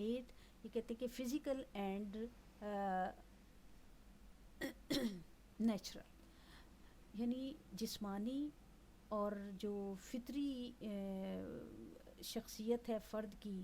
8, یہ کہتے ہیں کہ فزیکل اینڈ نیچرل، یعنی جسمانی اور جو فطری شخصیت ہے فرد کی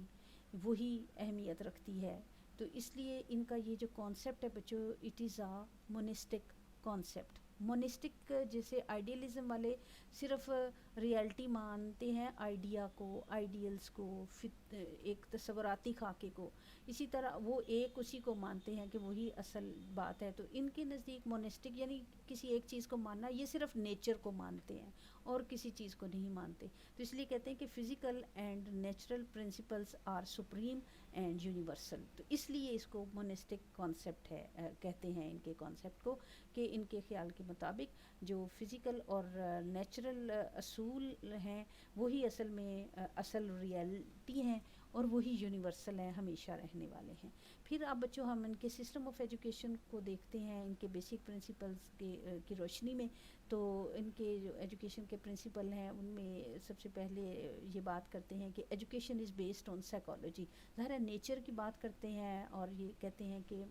وہی اہمیت رکھتی ہے. تو اس لیے ان کا یہ جو کانسیپٹ ہے بچوں، it is a monistic concept. Monistic جیسے آئیڈیلزم والے صرف ریالٹی مانتے ہیں، آئیڈیا کو، آئیڈیلز کو، ایک تصوراتی خاکے کو، اسی طرح وہ ایک اسی کو مانتے ہیں کہ وہی اصل بات ہے. تو ان کے نزدیک مونسٹک یعنی کسی ایک چیز کو ماننا، یہ صرف نیچر کو مانتے ہیں اور کسی چیز کو نہیں مانتے. تو اس لیے کہتے ہیں کہ physical and natural principles are supreme and universal. تو اس لیے اس کو مونسٹک کانسیپٹ ہے کہتے ہیں ان کے کانسیپٹ کو، کہ ان کے خیال کے مطابق جو فزیکل اور نیچرل اصول ہیں وہی اصل میں اصل ریالٹی ہیں اور وہی یونیورسل ہیں، ہمیشہ رہنے والے ہیں. پھر اب بچوں ہم ان کے سسٹم آف ایجوکیشن کو دیکھتے ہیں ان کے بیسک پرنسپلز کی روشنی میں. تو ان کے جو ایجوکیشن کے پرنسپل ہیں ان میں سب سے پہلے یہ بات کرتے ہیں کہ education is based on psychology. ظاہر ہے نیچر کی بات کرتے ہیں اور یہ کہتے ہیں کہ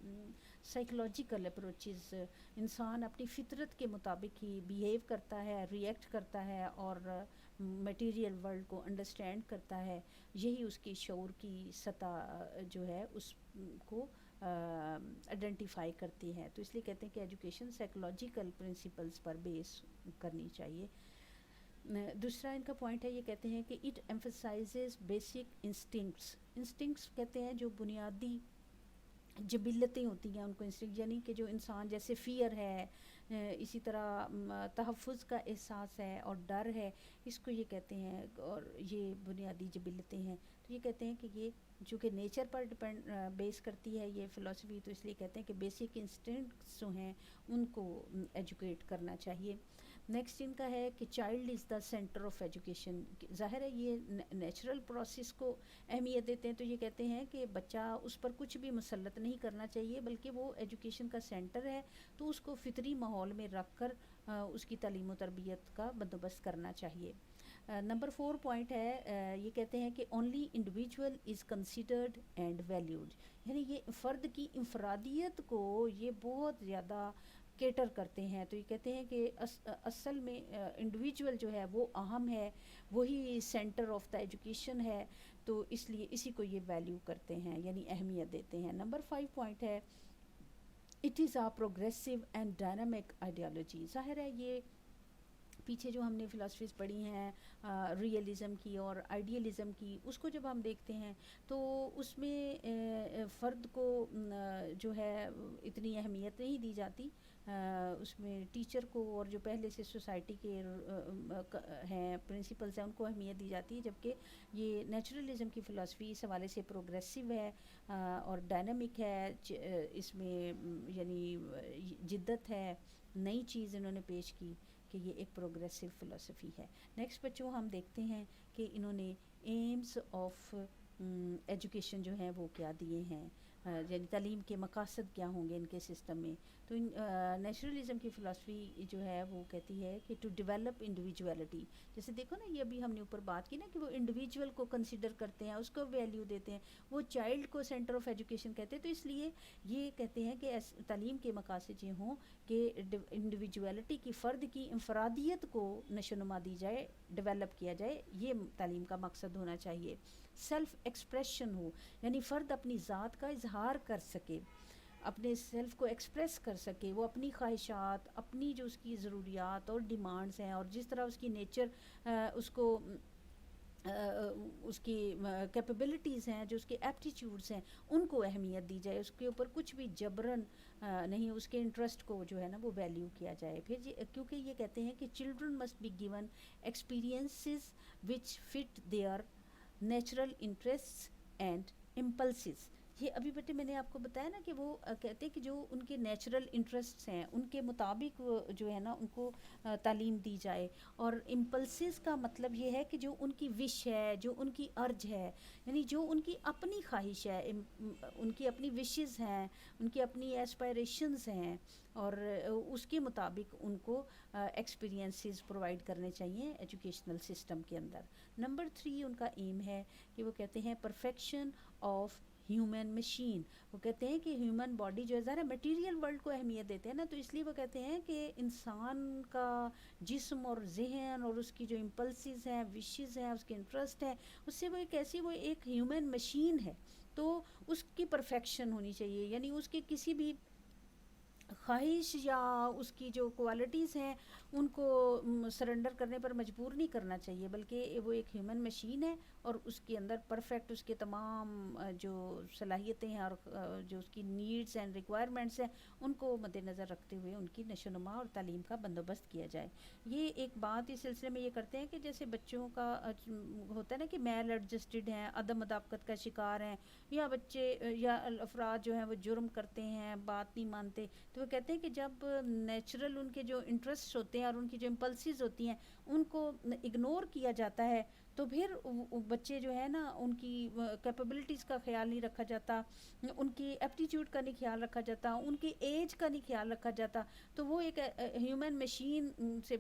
سائیکولوجیکل اپروچز، انسان اپنی فطرت کے مطابق ہی بیہیو کرتا ہے، ریئیکٹ کرتا ہے اور میٹیریل ورلڈ کو انڈرسٹینڈ کرتا ہے. یہی اس کی شعور کی سطح جو ہے اس کو آئیڈینٹیفائی کرتی ہے. تو اس لیے کہتے ہیں کہ ایجوکیشن سائیکولوجیکل پرنسپلز پر بیس کرنی چاہیے. دوسرا ان کا پوائنٹ ہے، یہ کہتے ہیں کہ اٹ ایمفسائزز بیسک انسٹنکٹس کہتے ہیں جو بنیادی جبلتیں ہوتی ہیں ان کو انسٹنکٹ، یعنی کہ جو انسان جیسے فیئر ہے، اسی طرح تحفظ کا احساس ہے اور ڈر ہے، اس کو یہ کہتے ہیں اور یہ بنیادی جبلتیں ہیں. تو یہ کہتے ہیں کہ یہ چونکہ نیچر پر ڈپینڈ بیس کرتی ہے یہ فلسفی، تو اس لیے کہتے ہیں کہ بیسک انسٹنکٹس جو ہیں ان کو ایجوکیٹ کرنا چاہیے. نیکسٹ ان کا ہے کہ child is the centre of education. ظاہر ہے یہ نیچرل پروسیس کو اہمیت دیتے ہیں. تو یہ کہتے ہیں کہ بچہ اس پر کچھ بھی مسلط نہیں کرنا چاہیے بلکہ وہ ایجوکیشن کا سینٹر ہے، تو اس کو فطری ماحول میں رکھ کر اس کی تعلیم و تربیت کا بندوبست کرنا چاہیے. نمبر 4 پوائنٹ ہے، یہ کہتے ہیں کہ only individual is considered and valued. یعنی یہ فرد کی انفرادیت کو یہ بہت زیادہ کیٹر کرتے ہیں. تو یہ کہتے ہیں کہ اصل میں انڈیویجول جو ہے وہ اہم ہے، وہی سینٹر آف دا ایجوکیشن ہے. تو اس لیے اسی کو یہ ویلیو کرتے ہیں، یعنی اہمیت دیتے ہیں. نمبر 5 پوائنٹ ہے، it is a progressive and dynamic ideology. ظاہر ہے یہ پیچھے جو ہم نے فلاسفیز پڑھی ہیں ریئلزم کی اور آئیڈیلزم کی، اس کو جب ہم دیکھتے ہیں تو اس میں فرد کو جو ہے اتنی اہمیت نہیں دی جاتی. اس میں ٹیچر کو اور جو پہلے سے سوسائٹی کے ہیں پرنسپلز ہیں ان کو اہمیت دی جاتی ہے، جبکہ یہ نیچرلزم کی فلسفی اس حوالے سے پروگریسو ہے اور ڈائنامک ہے. اس میں یعنی جدت ہے، نئی چیز انہوں نے پیش کی کہ یہ ایک پروگریسو فلسفی ہے. نیکسٹ بچوں ہم دیکھتے ہیں کہ انہوں نے ایمز آف ایجوکیشن جو ہیں وہ کیا دیے ہیں، یعنی تعلیم کے مقاصد کیا ہوں گے ان کے سسٹم میں. تو نیچرلزم کی فلسفی جو ہے وہ کہتی ہے کہ ٹو ڈیولپ انڈیویجویلٹی. جیسے دیکھو نا، یہ ابھی ہم نے اوپر بات کی نا کہ وہ انڈیویجول کو کنسیڈر کرتے ہیں، اس کو ویلیو دیتے ہیں، وہ چائلڈ کو سینٹر آف ایجوکیشن کہتے ہیں. تو اس لیے یہ کہتے ہیں کہ تعلیم کے مقاصد یہ ہوں کہ انڈیویجویلٹی کی، فرد کی انفرادیت کو نشو و نما دی جائے، ڈیولپ کیا جائے، یہ تعلیم کا مقصد ہونا چاہیے. سیلف ایکسپریشن ہو، یعنی فرد اپنی ذات کا اظہار کر سکے، اپنے سیلف کو ایکسپریس کر سکے، وہ اپنی خواہشات، اپنی جو اس کی ضروریات اور ڈیمانڈز ہیں اور جس طرح اس کی نیچر اس کو اس کی کیپیبلٹیز ہیں، جو اس کے ایپٹیچیوڈز ہیں، ان کو اہمیت دی جائے، اس کے اوپر کچھ بھی جبراً نہیں، اس کے انٹرسٹ کو جو ہے نا وہ ویلیو کیا جائے. پھر کیونکہ یہ کہتے ہیں کہ children must be given experiences which fit their natural interests and impulses. یہ ابھی بیٹے میں نے آپ کو بتایا نا کہ وہ کہتے ہیں کہ جو ان کے نیچرل انٹرسٹس ہیں ان کے مطابق جو ہے نا ان کو تعلیم دی جائے. اور امپلسز کا مطلب یہ ہے کہ جو ان کی وش ہے، جو ان کی ارج ہے، یعنی جو ان کی اپنی خواہش ہے، ان کی اپنی وشز ہیں، ان کی اپنی ایسپائریشنز ہیں، اور اس کے مطابق ان کو ایکسپیرینسز پرووائڈ کرنے چاہیے ایجوکیشنل سسٹم کے اندر. نمبر 3 ان کا ایم ہے کہ وہ کہتے ہیں پرفیکشن آف ہیومن مشین. وہ کہتے ہیں کہ ہیومن باڈی جو ہے ذرا مٹیریل ورلڈ کو اہمیت دیتے ہیں نا, تو اس لیے وہ کہتے ہیں کہ انسان کا جسم اور ذہن اور اس کی جو امپلسز ہیں, وشز ہیں, اس کے انٹرسٹ ہیں, اس سے وہ ایک ایسی وہ ایک ہیومن مشین ہے. تو اس کی پرفیکشن ہونی چاہیے, یعنی اس کی کسی بھی خواہش یا اس کی جو کوالٹیز ہیں ان کو سرنڈر کرنے پر مجبور نہیں کرنا چاہیے, بلکہ وہ ایک ہیومن مشین ہے اور اس کے اندر پرفیکٹ اس کے تمام جو صلاحیتیں ہیں اور جو اس کی نیڈز اینڈ ریکوائرمنٹس ہیں ان کو مد نظر رکھتے ہوئے ان کی نشو و نما اور تعلیم کا بندوبست کیا جائے. یہ ایک بات اس سلسلے میں یہ کرتے ہیں کہ جیسے بچوں کا ہوتا ہے نا کہ میل ایڈجسٹڈ ہیں, عدم مطابقت کا شکار ہیں, یا بچے یا افراد جو ہیں وہ جرم کرتے ہیں, بات نہیں مانتے, تو وہ کہتے ہیں کہ جب نیچرل ان کے جو انٹرسٹ ہوتے ہیں اور ان کی جو امپلسز ہوتی ہیں ان کو اگنور کیا جاتا ہے, تو پھر بچے جو ہے نا ان کی کیپیبلٹیز کا خیال نہیں رکھا جاتا, ان کی ایپٹیٹیوڈ کا نہیں خیال رکھا جاتا, ان کی ایج کا نہیں خیال رکھا جاتا, تو وہ ایک ہیومن مشین سے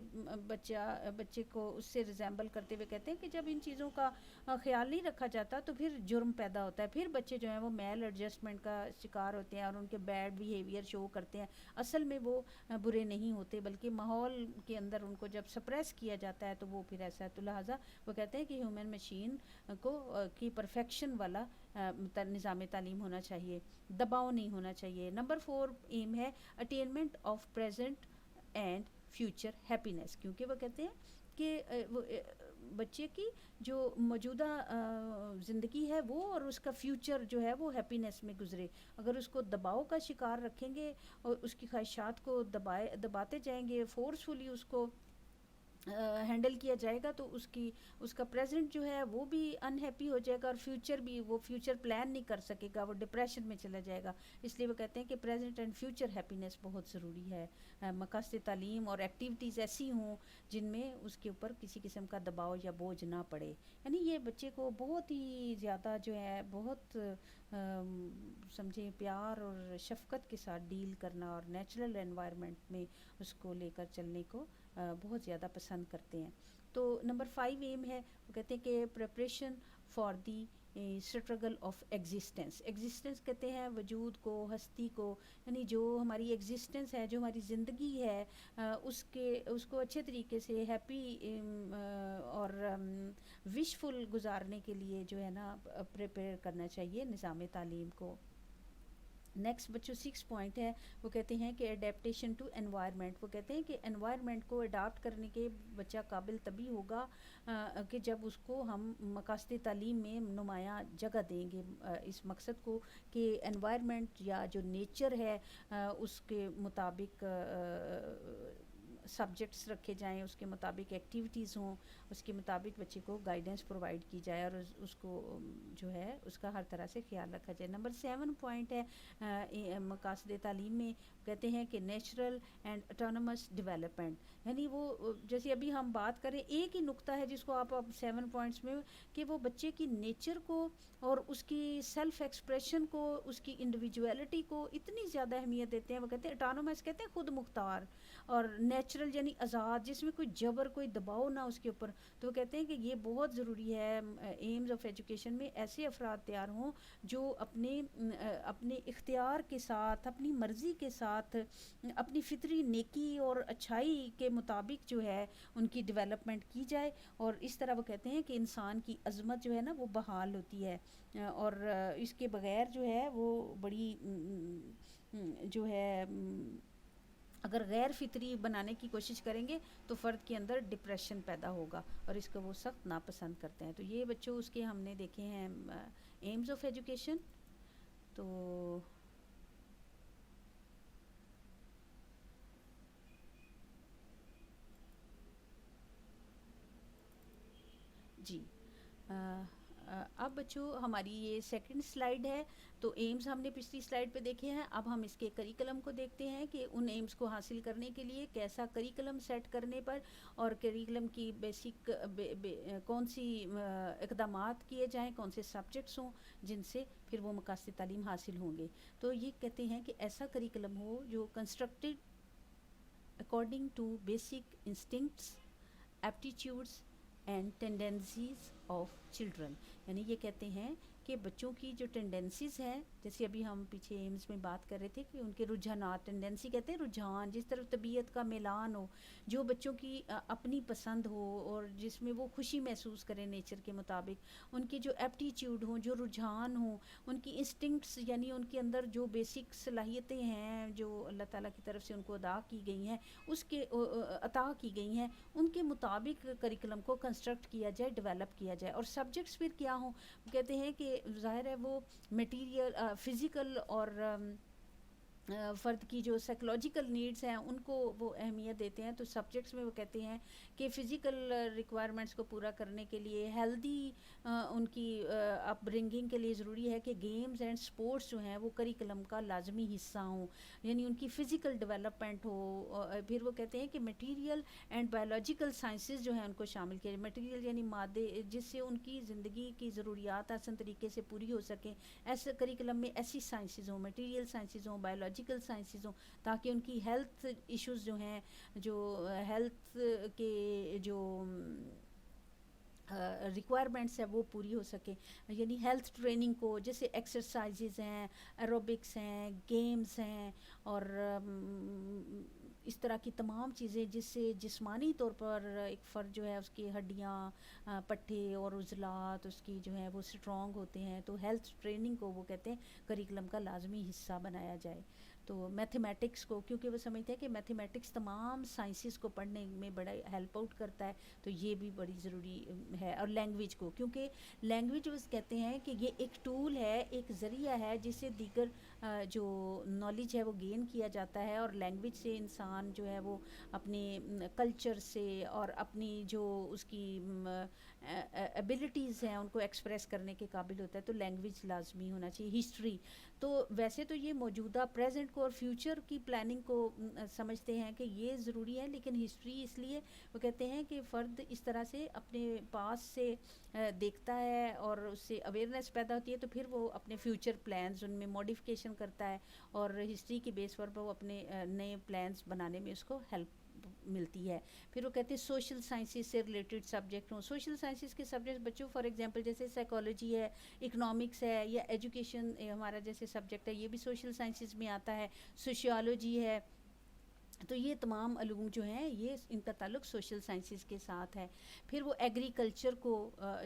بچے کو اس سے ریزیمبل کرتے ہوئے کہتے ہیں کہ جب ان چیزوں کا خیال نہیں رکھا جاتا تو پھر جرم پیدا ہوتا ہے, پھر بچے جو ہیں وہ میل ایڈجسٹمنٹ کا شکار ہوتے ہیں اور ان کے بیڈ بیہیویئر شو کرتے ہیں. اصل میں وہ برے نہیں ہوتے, بلکہ ماحول کے اندر ان کو جب سپریس کیا جاتا ہے تو وہ پھر ایسا ہے. تو لہٰذا وہ کہتے ہیں کہ ہیومن مشین کو کی پرفیکشن والا نظام تعلیم ہونا چاہیے, دباؤ نہیں ہونا چاہیے. نمبر 4 ایم ہے attainment of present and future happiness, کیونکہ وہ کہتے ہیں کہ بچے کی جو موجودہ زندگی ہے وہ اور اس کا فیوچر جو ہے وہ ہیپینیس میں گزرے. اگر اس کو دباؤ کا شکار رکھیں گے اور اس کی خواہشات کو دباتے جائیں گے, فورسفلی اس کو ہینڈل کیا جائے گا, تو اس کا پریزنٹ جو ہے وہ بھی انہیپی ہو جائے گا اور فیوچر بھی وہ فیوچر پلان نہیں کر سکے گا, وہ ڈپریشن میں چلا جائے گا. اس لیے وہ کہتے ہیں کہ پریزنٹ اینڈ فیوچر ہیپینیس بہت ضروری ہے. مقاصد تعلیم اور ایکٹیویٹیز ایسی ہوں جن میں اس کے اوپر کسی قسم کا دباؤ یا بوجھ نہ پڑے, یعنی یہ بچے کو بہت ہی زیادہ جو ہے بہت سمجھیں پیار اور شفقت کے ساتھ ڈیل کرنا اور نیچرل انوائرمنٹ میں اس کو لے کر چلنے کو بہت زیادہ پسند کرتے ہیں. تو نمبر 5 ایم ہے, وہ کہتے ہیں کہ preparation for the struggle of existence. Existence کہتے ہیں وجود کو, ہستی کو, یعنی جو ہماری ایگزسٹنس ہے, جو ہماری زندگی ہے, اس کو اچھے طریقے سے ہیپی اور وشفل گزارنے کے لیے جو ہے نا پریپیئر کرنا چاہیے نظام تعلیم کو. نیکسٹ بچوں 6 پوائنٹ ہے, وہ کہتے ہیں کہ اڈیپٹیشن ٹو انوائرمنٹ. وہ کہتے ہیں کہ انوائرمنٹ کو اڈاپٹ کرنے کے بچہ قابل تبھی ہوگا کہ جب اس کو ہم مقاصد تعلیم میں نمایاں جگہ دیں گے. اس مقصد کو کہ انوائرمنٹ یا جو نیچر ہے اس کے مطابق سبجیکٹس رکھے جائیں, اس کے مطابق ایکٹیویٹیز ہوں, اس کے مطابق بچے کو گائیڈنس پرووائڈ کی جائے اور اس کو جو ہے اس کا ہر طرح سے خیال رکھا جائے. نمبر 7 پوائنٹ ہے مقاصد تعلیم میں, کہتے ہیں کہ نیچرل اینڈ اٹونومس ڈیولپمنٹ, یعنی وہ جیسے ابھی ہم بات کریں ایک ہی نقطہ ہے جس کو آپ 7 پوائنٹس میں, کہ وہ بچے کی نیچر کو اور اس کی سیلف ایکسپریشن کو, اس کی انڈیویجویلٹی کو اتنی زیادہ اہمیت دیتے ہیں. وہ کہتے ہیں اٹونومس کہتے ہیں خود مختار, اور نیچرل یعنی آزاد, جس میں کوئی جبر کوئی دباؤ نہ اس کے اوپر. تو وہ کہتے ہیں کہ یہ بہت ضروری ہے ایمز آف ایجوکیشن میں ایسے افراد تیار ہوں جو اپنے اختیار کے ساتھ, اپنی مرضی کے ساتھ, اپنی فطری نیکی اور اچھائی کے مطابق جو ہے ان کی ڈیولپمنٹ کی جائے. اور اس طرح وہ کہتے ہیں کہ انسان کی عظمت جو ہے نا وہ بحال ہوتی ہے, اور اس کے بغیر جو ہے وہ بڑی جو ہے اگر غیر فطری بنانے کی کوشش کریں گے تو فرد کے اندر ڈپریشن پیدا ہوگا, اور اس کو وہ سخت ناپسند کرتے ہیں. تو یہ بچوں اس کے ہم نے دیکھے ہیں ایمز آف ایجوکیشن. تو جی اب بچوں ہماری یہ سیکنڈ سلائیڈ ہے. تو ایمز ہم نے پچھلی سلائیڈ پہ دیکھے ہیں, اب ہم اس کے کریکلم کو دیکھتے ہیں کہ ان ایمز کو حاصل کرنے کے لیے کیسا کریکلم سیٹ کرنے پر اور کریکلم کی بیسک کون سی اقدامات کیے جائیں, کون سے سبجیکٹس ہوں جن سے پھر وہ مقاصد تعلیم حاصل ہوں گے. تو یہ کہتے ہیں کہ ایسا کریکلم ہو جو constructed according to basic instincts, aptitudes and tendencies of children. یعنی یہ کہتے ہیں کہ بچوں کی جو ٹینڈنسیز ہیں، جیسے ابھی ہم پیچھے ایمز میں بات کر رہے تھے کہ ان کے رجحانات، ٹینڈنسی کہتے ہیں رجحان، جس طرف طبیعت کا میلان ہو، جو بچوں کی اپنی پسند ہو اور جس میں وہ خوشی محسوس کریں نیچر کے مطابق، ان کی جو ایپٹیچیوڈ ہوں، جو رجحان ہوں، ان کی انسٹنکٹس یعنی ان کے اندر جو بیسک صلاحیتیں ہیں جو اللہ تعالیٰ کی طرف سے ان کو ادا کی گئی ہیں، اس کے عطا کی گئی ہیں، ان کے مطابق کریکولم کو کنسٹرکٹ کیا جائے، ڈیولپ کیا جائے. اور سبجیکٹس پھر کیا ہوں؟ کہتے ہیں کہ ظاہر ہے وہ میٹیریل، فزیکل اور فرد کی جو سائیکولوجیکل نیڈز ہیں ان کو وہ اہمیت دیتے ہیں. تو سبجیکٹس میں وہ کہتے ہیں کہ فزیکل ریکوائرمنٹس کو پورا کرنے کے لیے، ہیلدی ان کی اپ برنگنگ کے لیے ضروری ہے کہ گیمز اینڈ سپورٹس جو ہیں وہ کریکولم کا لازمی حصہ ہوں، یعنی ان کی فزیکل ڈیولپمنٹ ہو. پھر وہ کہتے ہیں کہ میٹیریل اینڈ بایولوجیکل سائنسز جو ہیں ان کو شامل کیا جائے. میٹیریل یعنی مادے، جس سے ان کی زندگی کی ضروریات آسان طریقے سے پوری ہو سکیں. ایسے کریکولم میں ایسی سائنسز ہوں، میٹیریل سائنسز ہوں، بایولوجیکل سائنسز ہوں، تاکہ ان کی ہیلتھ ایشوز جو ہیں، جو ہیلتھ کے جو ریکوائرمنٹس ہے وہ پوری ہو سکے. یعنی ہیلتھ ٹریننگ کو، جیسے ایکسرسائزز ہیں، ایروبکس ہیں، گیمز ہیں، اور اس طرح کی تمام چیزیں جس سے جسمانی طور پر ایک فرد جو ہے اس کی ہڈیاں، پٹھے اور عضلات اس کی جو ہے وہ اسٹرانگ ہوتے ہیں. تو ہیلتھ ٹریننگ کو وہ کہتے ہیں کریکولم کا لازمی حصہ بنایا جائے. تو میتھمیٹکس کو، کیونکہ وہ سمجھتے ہیں کہ میتھمیٹکس تمام سائنسز کو پڑھنے میں بڑا ہیلپ آؤٹ کرتا ہے، تو یہ بھی بڑی ضروری ہے. اور لینگویج کو، کیونکہ لینگویج وہ کہتے ہیں کہ یہ ایک ٹول ہے، ایک ذریعہ ہے جس سے دیگر جو نالج ہے وہ گین کیا جاتا ہے. اور لینگویج سے انسان جو ہے وہ اپنے کلچر سے اور اپنی جو اس کی ایبلٹیز ہیں ان کو ایکسپریس کرنے کے قابل ہوتا ہے. تو لینگویج لازمی ہونا چاہیے. ہسٹری تو ویسے تو یہ موجودہ پریزنٹ کو اور فیوچر کی پلاننگ کو سمجھتے ہیں کہ یہ ضروری ہے، لیکن ہسٹری اس لیے وہ کہتے ہیں کہ فرد اس طرح سے اپنے پاس سے دیکھتا ہے اور اس سے اویئرنیس پیدا ہوتی ہے، تو پھر وہ اپنے فیوچر پلانز ان میں موڈیفیکیشن کرتا ہے، اور ہسٹری کے بیس پر وہ اپنے نئے پلانز بنانے میں اس کو ہیلپ ملتی ہے. پھر وہ کہتے ہیں سوشل سائنسز سے ریلیٹڈ سبجیکٹ ہوں. سوشل سائنسز کے سبجیکٹ بچوں فار ایگزامپل جیسے سائیکالوجی ہے، اکنامکس ہے، یا ایجوکیشن ہمارا جیسے سبجیکٹ ہے یہ بھی سوشل سائنسز میں آتا ہے، سوشیالوجی ہے. تو یہ تمام علوم جو ہیں یہ ان کا تعلق سوشل سائنسز کے ساتھ ہے. پھر وہ ایگریکلچر کو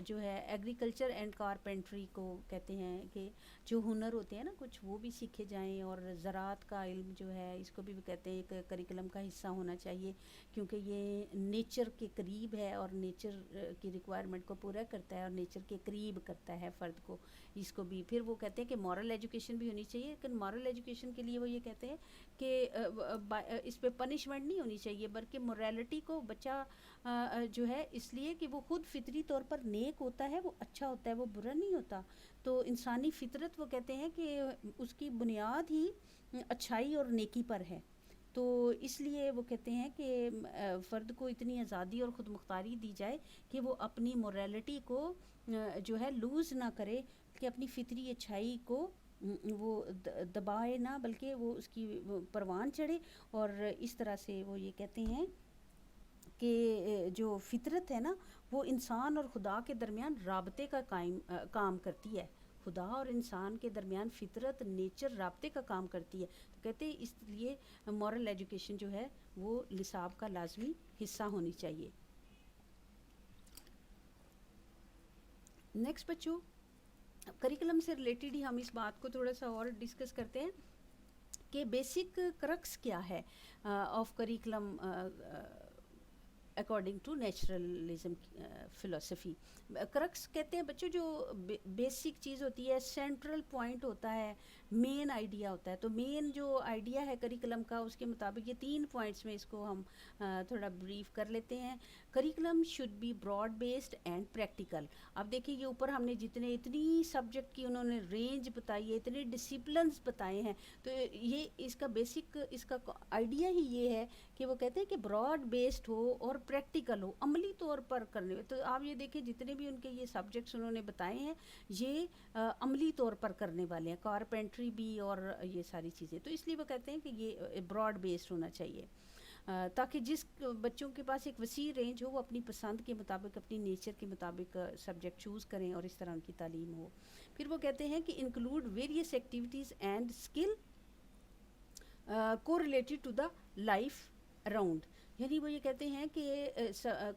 جو ہے ایگریکلچر اینڈ کارپینٹری کو کہتے ہیں کہ جو ہنر ہوتے ہیں نا کچھ وہ بھی سیکھے جائیں. اور زراعت کا علم جو ہے اس کو بھی وہ کہتے ہیں ایک کریکولم کا حصہ ہونا چاہیے، کیونکہ یہ نیچر کے قریب ہے اور نیچر کی ریکوائرمنٹ کو پورا کرتا ہے اور نیچر کے قریب کرتا ہے فرد کو اس کو بھی. پھر وہ کہتے ہیں کہ مورل ایجوکیشن بھی ہونی چاہیے، لیکن مورل ایجوکیشن کے لیے وہ یہ کہتے ہیں کہ اس پہ پنشمنٹ نہیں ہونی چاہیے، بلکہ موریلٹی کو بچہ جو ہے اس لیے کہ وہ خود فطری طور پر نیک ہوتا ہے، وہ اچھا ہوتا ہے، وہ برا نہیں ہوتا. تو انسانی فطرت وہ کہتے ہیں کہ اس کی بنیاد ہی اچھائی اور نیکی پر ہے. تو اس لیے وہ کہتے ہیں کہ فرد کو اتنی آزادی اور خود مختاری دی جائے کہ وہ اپنی موریلٹی کو جو ہے لوز نہ کرے، کہ اپنی فطری اچھائی کو وہ دبائے نہ، بلکہ وہ اس کی پروان چڑھے. اور اس طرح سے وہ یہ کہتے ہیں کہ جو فطرت ہے نا وہ انسان اور خدا کے درمیان رابطے کا کام کرتی ہے. خدا اور انسان کے درمیان فطرت، نیچر رابطے کا کام کرتی ہے. تو کہتے ہیں اس لیے مورل ایجوکیشن جو ہے وہ نصاب کا لازمی حصہ ہونی چاہیے. نیکسٹ بچوں، کریکولم سے ریلیٹڈ ہی ہم اس بات کو تھوڑا سا اور ڈسکس کرتے ہیں کہ بیسک کرکس کیا ہے of curriculum according to naturalism فلسفی. کرکس کہتے ہیں بچوں جو بیسک چیز ہوتی ہے، سینٹرل پوائنٹ ہوتا ہے، مین آئیڈیا ہوتا ہے. تو مین جو آئیڈیا ہے کریکولم کا اس کے مطابق یہ 3 پوائنٹس میں اس کو ہم تھوڑا بریف کر لیتے ہیں. Curriculum should be broad based and practical. اب دیکھیں یہ اوپر ہم نے اتنی سبجیکٹ کی انہوں نے رینج بتائی ہے، اتنے ڈسپلنس بتائے ہیں. تو یہ اس کا بیسک اس کا آئیڈیا ہی یہ ہے کہ وہ کہتے ہیں کہ براڈ بیسڈ ہو اور پریکٹیکل ہو، عملی طور پر کرنے. تو آپ یہ دیکھیں جتنے بھی ان کے یہ سبجیکٹس انہوں نے بتائے ہیں یہ عملی طور پر کرنے والے ہیں، کارپینٹری بھی اور یہ ساری چیزیں. تو اس لیے وہ کہتے ہیں کہ یہ براڈ بیسڈ ہونا چاہیے. تاکہ جس بچوں کے پاس ایک وسیع رینج ہو وہ اپنی پسند کے مطابق اپنی نیچر کے مطابق سبجیکٹ چوز کریں اور اس طرح ان کی تعلیم ہو. پھر وہ کہتے ہیں کہ include various activities and skill کو related to the life around. یعنی وہ یہ کہتے ہیں کہ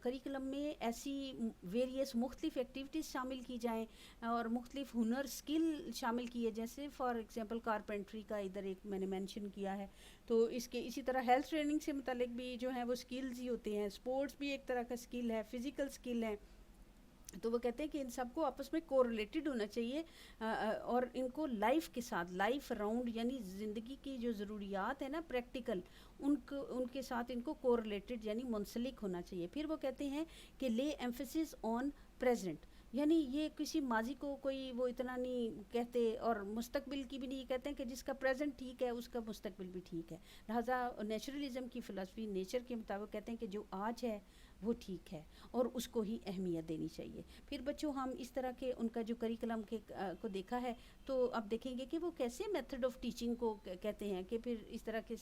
کریکلم میں ایسی ویریس مختلف ایکٹیویٹیز شامل کی جائیں اور مختلف ہنر اسکل شامل کیے, جیسے فار ایگزامپل کارپینٹری کا ادھر ایک میں نے مینشن کیا ہے. تو اسی طرح ہیلتھ ٹریننگ سے متعلق بھی جو ہیں وہ اسکلز ہی ہوتے ہیں. اسپورٹس بھی ایک طرح کا اسکل ہے, فزیکل اسکل ہے. تو وہ کہتے ہیں کہ ان سب کو آپس میں کوریلیٹڈ ہونا چاہیے اور ان کو لائف کے ساتھ, لائف اراؤنڈ یعنی زندگی کی جو ضروریات ہیں نا پریکٹیکل, ان کے ساتھ ان کو کوریلیٹڈ یعنی منسلک ہونا چاہیے. پھر وہ کہتے ہیں کہ لے ایمفیسس آن پریزنٹ, یعنی یہ کسی ماضی کو کوئی وہ اتنا نہیں کہتے اور مستقبل کی بھی نہیں کہتے ہیں کہ جس کا پریزنٹ ٹھیک ہے اس کا مستقبل بھی ٹھیک ہے. لہٰذا نیچرلزم کی فلسفی نیچر کے مطابق کہتے ہیں کہ جو آج ہے وہ ٹھیک ہے اور اس کو ہی اہمیت دینی چاہیے. پھر بچوں ہم اس طرح کے ان کا جو کریکلم کو دیکھا ہے تو اب دیکھیں گے کہ وہ کیسے میتھڈ آف ٹیچنگ کو کہتے ہیں کہ پھر اس طرح کے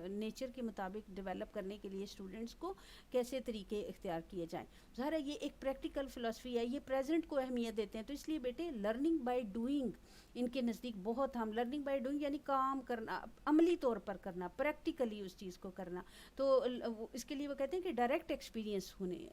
نیچر کے مطابق ڈیولپ کرنے کے لیے اسٹوڈنٹس کو کیسے طریقے اختیار کیے جائیں. ظاہر ہے یہ ایک پریکٹیکل فلسفی ہے, یہ پریزنٹ کو اہمیت دیتے ہیں. تو اس لیے بیٹے لرننگ بائی ڈوئنگ ان کے نزدیک بہت, ہم لرننگ بائی ڈوئنگ یعنی کام کرنا, عملی طور پر کرنا, پریکٹیکلی اس چیز کو کرنا. تو اس کے لیے وہ کہتے ہیں کہ ڈائریکٹ ایکسپیرینس ہونے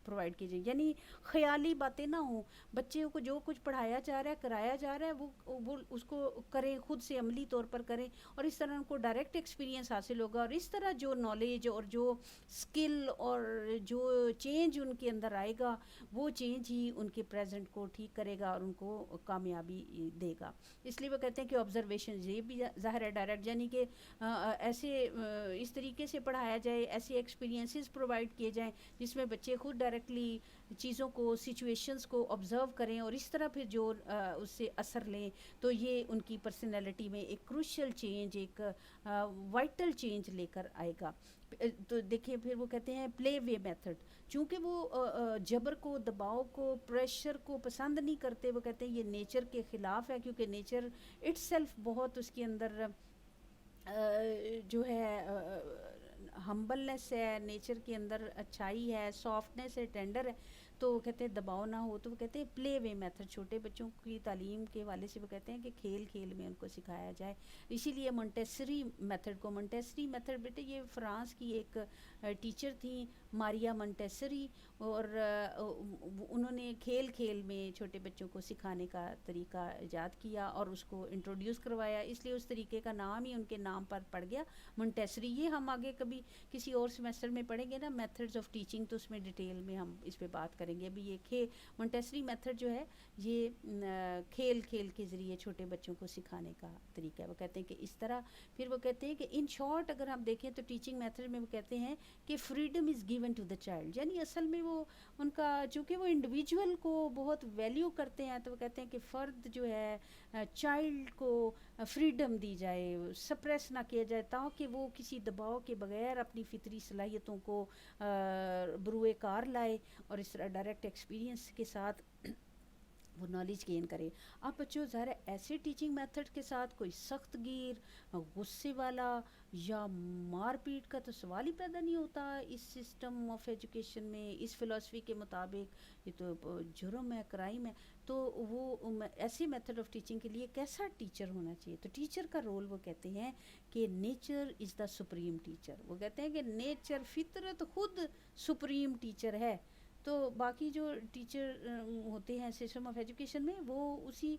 پرووائڈ کیجیے, یعنی خیالی باتیں نہ ہوں. بچوں کو جو کچھ پڑھایا جا رہا ہے کرایا جا رہا ہے وہ اس کو کریں, خود سے عملی طور پر کریں, اور اس طرح ان کو ڈائریکٹ ایکسپیرینس حاصل ہوگا. اور اس طرح جو نالج اور جو اسکل اور جو چینج ان کے اندر آئے گا وہ چینج ہی ان کے پریزنٹ کو ٹھیک کرے گا اور ان کو کامیابی دے گا. اس لیے وہ کہتے ہیں کہ آبزرویشن, یہ بھی ظاہر ہے ڈائریکٹ, یعنی کہ ایسے اس طریقے سے پڑھایا جائے, ایسے ایکسپیرینسز پرووائڈ کیے جائیں جس میں بچے خود ڈائریکٹلی چیزوں کو, سچویشنز کو آبزرو کریں اور اس طرح پھر جو اس سے اثر لیں. تو یہ ان کی پرسنالٹی میں ایک کروشل چینج, ایک وائٹل چینج لے کر آئے گا. تو دیکھیں پھر وہ کہتے ہیں پلے وے میتھڈ, چونکہ وہ جبر کو, دباؤ کو, پریشر کو پسند نہیں کرتے. وہ کہتے ہیں یہ نیچر کے خلاف ہے, کیونکہ نیچر اٹ سیلف بہت اس کے اندر جو ہے ہمبلنس ہے, نیچر کے اندر اچھائی ہے, سافٹنس ہے, ٹینڈر ہے. تو وہ کہتے ہیں دباؤ نہ ہو. تو وہ کہتے ہیں پلے وے میتھڈ, چھوٹے بچوں کی تعلیم کے حوالے سے وہ کہتے ہیں کہ کھیل کھیل میں ان کو سکھایا جائے. اسی لیے مونٹیسری میتھڈ کو, مونٹیسری میتھڈ بیٹے یہ فرانس کی ایک ٹیچر تھیں ماریا مونٹیسری, اور انہوں نے کھیل کھیل میں چھوٹے بچوں کو سکھانے کا طریقہ ایجاد کیا اور اس کو انٹروڈیوس کروایا. اس لیے اس طریقے کا نام ہی ان کے نام پر پڑ گیا مونٹیسری. یہ ہم آگے کبھی کسی اور سیمیسٹر میں پڑھیں گے نا میتھڈز آف ٹیچنگ, تو اس میں ڈیٹیل میں ہم اس پہ بات کریں گے. ابھی یہ مونٹیسری میتھڈ جو ہے یہ کھیل کھیل کے ذریعے چھوٹے بچوں کو سکھانے کا طریقہ ہے. وہ کہتے ہیں کہ اس طرح. پھر وہ کہتے ہیں کہ ان شارٹ اگر ہم دیکھیں تو ٹیچنگ میتھڈ میں وہ کہتے ہیں کہ freedom is given to the child, یعنی اصل میں وہ ان کا چونکہ وہ انڈیویجول کو بہت ویلیو کرتے ہیں, تو وہ کہتے ہیں کہ فرد جو ہے چائلڈ کو فریڈم دی جائے, سپریس نہ کیا جائے, تاکہ وہ کسی دباؤ کے بغیر اپنی فطری صلاحیتوں کو بروئے کار لائے اور اس طرح ڈائریکٹ ایکسپیرینس کے ساتھ وہ نالج گین کرے. اب بچوں ظاہر ایسے ٹیچنگ میتھڈ کے ساتھ کوئی سخت گیر, غصے والا یا مار پیٹ کا تو سوال ہی پیدا نہیں ہوتا اس سسٹم آف ایجوکیشن میں. اس فلسفی کے مطابق یہ تو جرم ہے, کرائم ہے. تو وہ ایسی میتھڈ آف ٹیچنگ کے لیے کیسا ٹیچر ہونا چاہیے؟ تو ٹیچر کا رول وہ کہتے ہیں کہ nature is the supreme teacher. وہ کہتے ہیں کہ نیچر, فطرت خود سپریم ٹیچر ہے. تو باقی جو ٹیچر ہوتے ہیں سسٹم آف ایجوکیشن میں وہ اسی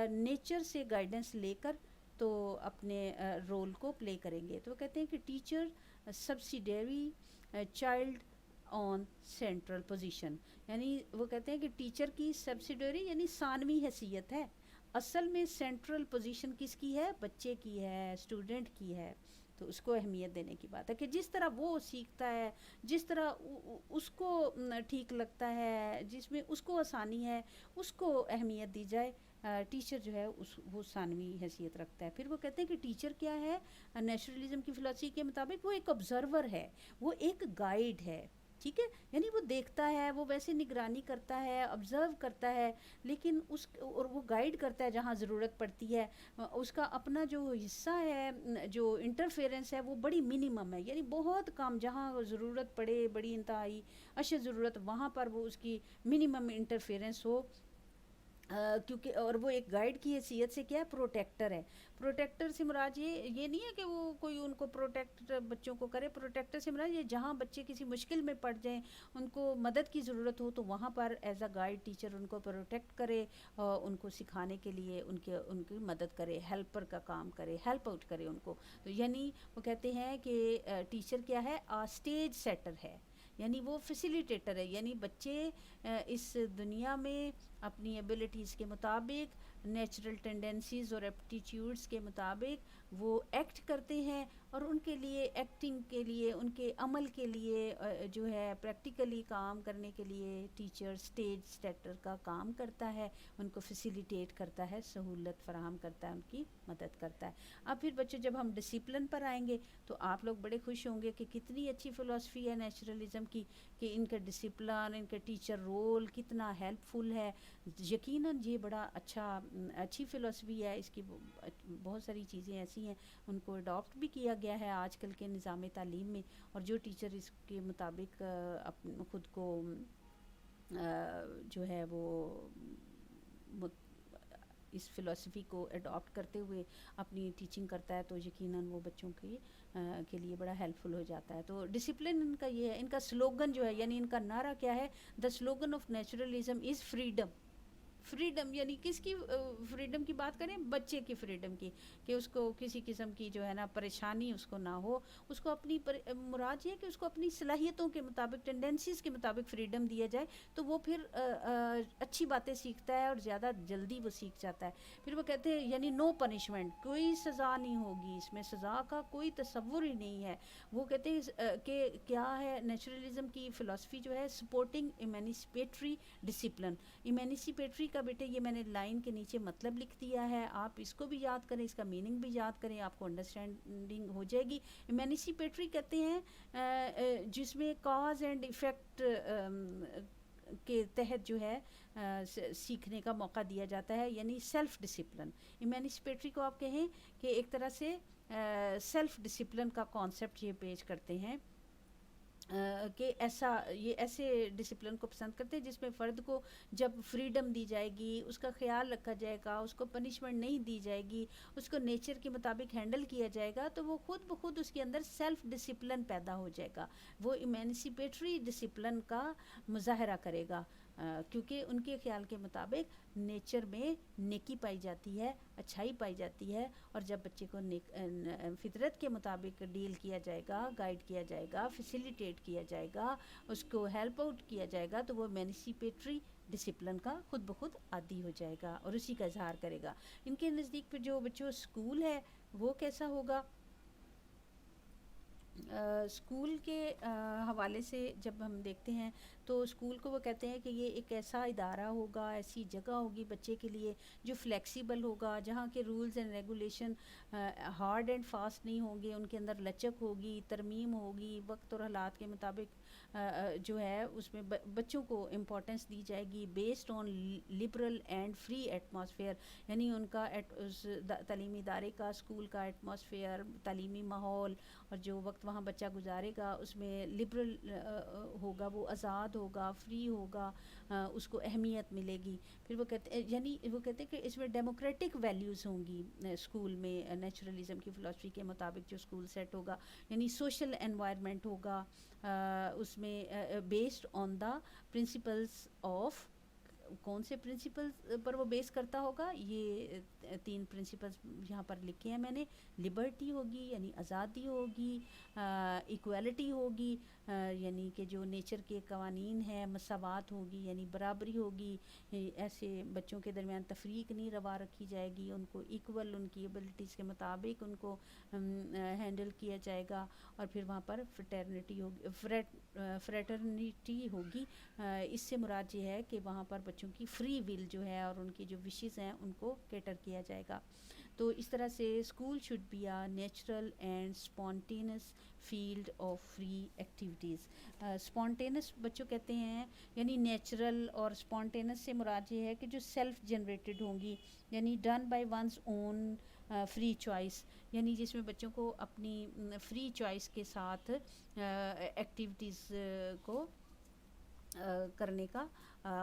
نیچر سے گائیڈنس لے کر تو اپنے رول کو پلے کریں گے. تو وہ کہتے ہیں کہ ٹیچر سبسیڈیری چائلڈ آن سینٹرل پوزیشن, یعنی وہ کہتے ہیں کہ ٹیچر کی سبسیڈیری یعنی ثانوی حیثیت ہے, اصل میں سینٹرل پوزیشن کس کی ہے؟ بچے کی ہے, اسٹوڈنٹ کی ہے. تو اس کو اہمیت دینے کی بات ہے کہ جس طرح وہ سیکھتا ہے, جس طرح اس کو ٹھیک لگتا ہے, جس میں اس کو آسانی ہے, اس کو اہمیت دی جائے. ٹیچر جو ہے وہ ثانوی حیثیت رکھتا ہے. پھر وہ کہتے ہیں کہ ٹیچر کیا ہے نیچرلزم کی فلسفی کے مطابق؟ وہ ایک آبزرور ہے, وہ ایک گائیڈ ہے. ٹھیک ہے، یعنی وہ دیکھتا ہے، وہ ویسے نگرانی کرتا ہے، آبزرو کرتا ہے، لیکن اور وہ گائیڈ کرتا ہے جہاں ضرورت پڑتی ہے. اس کا اپنا جو حصہ ہے، جو انٹرفیئرنس ہے وہ بڑی منیمم ہے، یعنی بہت کم، جہاں ضرورت پڑے بڑی انتہائی اشد ضرورت وہاں پر وہ اس کی منیمم انٹرفیئرنس ہو. کیونکہ اور وہ ایک گائیڈ کی حیثیت سے کیا ہے، پروٹیکٹر ہے. پروٹیکٹر سے مراد یہ نہیں ہے کہ وہ کوئی ان کو پروٹیکٹ بچوں کو کرے. پروٹیکٹر سے مراد یہ جہاں بچے کسی مشکل میں پڑ جائیں، ان کو مدد کی ضرورت ہو، تو وہاں پر ایز اے گائیڈ ٹیچر ان کو پروٹیکٹ کرے، ان کو سکھانے کے لیے ان کی مدد کرے، ہیلپر کا کام کرے، ہیلپ آؤٹ کرے ان کو. تو یعنی وہ کہتے ہیں کہ ٹیچر کیا ہے، اسٹیج سیٹر ہے، یعنی وہ فیسیلیٹیٹر ہے. یعنی بچے اس دنیا میں اپنی ایبیلٹیز کے مطابق، نیچرل ٹینڈنسیز اور ایپٹیٹیوڈز کے مطابق وہ ایکٹ کرتے ہیں، اور ان کے لیے ایکٹنگ کے لیے، ان کے عمل کے لیے جو ہے پریکٹیکلی کام کرنے کے لیے ٹیچر اسٹیج سیٹر کا کام کرتا ہے، ان کو فیسیلیٹیٹ کرتا ہے، سہولت فراہم کرتا ہے، ان کی مدد کرتا ہے. اب پھر بچے جب ہم ڈسپلن پر آئیں گے تو آپ لوگ بڑے خوش ہوں گے کہ کتنی اچھی فلسفی ہے نیچرلزم کی، کہ ان کا ڈسپلن، ان کا ٹیچر رول کتنا ہیلپ فل ہے. یقیناً یہ بڑا اچھی فلسفی ہے. اس کی بہت ساری چیزیں ایسی ہیں ان کو اڈاپٹ بھی کیا گیا ہے آج کل کے نظام تعلیم میں، اور جو ٹیچر اس کے مطابق خود کو جو ہے وہ اس فلسفی کو اڈاپٹ کرتے ہوئے اپنی ٹیچنگ کرتا ہے، تو یقیناً وہ بچوں کے لیے بڑا ہیلپ فل ہو جاتا ہے. تو ڈسپلن ان کا یہ ہے. ان کا سلوگن جو ہے، یعنی ان کا نعرہ کیا ہے، the slogan of naturalism is freedom. Freedom یعنی کس کی فریڈم کی بات کریں؟ بچے کی فریڈم کی، کہ اس کو کسی قسم کی جو ہے نا پریشانی اس کو نہ ہو. اس کو اپنی مراد یہ ہے کہ اس کو اپنی صلاحیتوں کے مطابق، ٹینڈنسیز کے مطابق فریڈم دیا جائے، تو وہ پھر اچھی باتیں سیکھتا ہے اور زیادہ جلدی وہ سیکھ جاتا ہے. پھر وہ کہتے ہیں یعنی نو پنشمنٹ، کوئی سزا نہیں ہوگی، اس میں سزا کا کوئی تصور ہی نہیں ہے. وہ کہتے ہیں کہ کیا ہے نیچرلزم کی فلسفی جو ہے، سپورٹنگ ایمانسپیٹری ڈسپلن. ایمانسپیٹری کا بیٹے یہ میں نے لائن کے نیچے مطلب لکھ دیا ہے، آپ اس کو بھی یاد کریں، اس کا میننگ بھی یاد کریں، آپ کو انڈرسٹینڈنگ ہو جائے گی. ایمانسپیٹری کہتے ہیں جس میں کاز اینڈ ایفیکٹ کے تحت جو ہے سیکھنے کا موقع دیا جاتا ہے، یعنی سیلف ڈسپلن. ایمانسپیٹری کو آپ کہیں کہ ایک طرح سے سیلف ڈسپلن کا کانسیپٹ یہ پیش کرتے ہیں، کہ یہ ایسے ڈسپلن کو پسند کرتے ہیں جس میں فرد کو جب فریڈم دی جائے گی، اس کا خیال رکھا جائے گا، اس کو پنشمنٹ نہیں دی جائے گی، اس کو نیچر کے مطابق ہینڈل کیا جائے گا، تو وہ خود بخود اس کے اندر سیلف ڈسپلن پیدا ہو جائے گا. وہ ایمانسپیٹری ڈسپلن کا مظاہرہ کرے گا، کیونکہ ان کے خیال کے مطابق نیچر میں نیکی پائی جاتی ہے، اچھائی پائی جاتی ہے. اور جب بچے کو فطرت کے مطابق ڈیل کیا جائے گا، گائیڈ کیا جائے گا، فیسیلیٹیٹ کیا جائے گا، اس کو ہیلپ آؤٹ کیا جائے گا، تو وہ ایمانسپیٹری ڈسپلن کا خود بخود عادی ہو جائے گا اور اسی کا اظہار کرے گا. ان کے نزدیک پہ جو بچوں اسکول ہے وہ کیسا ہوگا؟ اسکول کے حوالے سے جب ہم دیکھتے ہیں تو اسکول کو وہ کہتے ہیں کہ یہ ایک ایسا ادارہ ہوگا، ایسی جگہ ہوگی بچے کے لیے جو فلیکسیبل ہوگا، جہاں کے rules and regulation hard and fast نہیں ہوں گے، ان کے اندر لچک ہوگی، ترمیم ہوگی، وقت اور حالات کے مطابق جو ہے اس میں بچوں کو امپورٹنس دی جائے گی، based on liberal and free atmosphere. یعنی ان کا تعلیمی ادارے کا، اسکول کا ایٹماسفیئر، تعلیمی ماحول اور جو وقت وہاں بچہ گزارے گا اس میں لبرل ہوگا، وہ آزاد ہوگا، فری ہوگا، اس کو اہمیت ملے گی. پھر وہ کہتے ہیں کہ اس میں ڈیموکریٹک ویلیوز ہوں گی. اسکول میں نیچرلزم کی فلسفی کے مطابق جو اسکول سیٹ ہوگا، یعنی سوشل انوائرمنٹ ہوگا، اس میں based on the principles of, کون سے پرنسپل پر وہ بیس کرتا ہوگا؟ یہ 3 پرنسپلس یہاں پر لکھے ہیں میں نے. لبرٹی ہوگی یعنی آزادی ہوگی، ایکویلٹی ہوگی یعنی کہ جو نیچر کے قوانین ہیں، مساوات ہوگی یعنی برابری ہوگی، ایسے بچوں کے درمیان تفریق نہیں روا رکھی جائے گی، ان کو ایکول ان کی ایبلٹیز کے مطابق ان کو ہینڈل کیا جائے گا. اور پھر وہاں پر فریٹرنیٹی ہوگی. اس سے مراد یہ ہے کہ وہاں پر بچوں کی فری ول جو ہے اور ان کی جو وشز ہیں ان کو کیٹر کیا جائے گا. تو اس طرح سے school should be a natural and spontaneous field of free activities. Spontaneous بچوں کہتے ہیں یعنی نیچرل، اور اسپونٹینس سے مراد یہ ہے کہ جو سیلف جنریٹڈ ہوں گی، یعنی done by one's own free choice, یعنی جس میں بچوں کو اپنی فری چوائس کے ساتھ ایکٹیویٹیز کو کرنے کا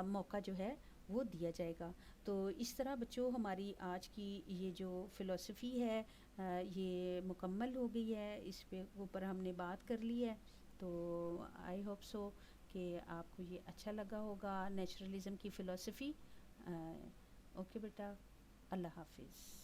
موقع جو ہے وہ دیا جائے گا. تو اس طرح بچوں ہماری آج کی یہ جو فلسفی ہے یہ مکمل ہو گئی ہے، اس پہ اوپر ہم نے بات کر لی ہے. تو آئی ہوپ سو کہ آپ کو یہ اچھا لگا ہوگا نیچرلزم کی فلسفی. اوکے بیٹا، اللہ حافظ.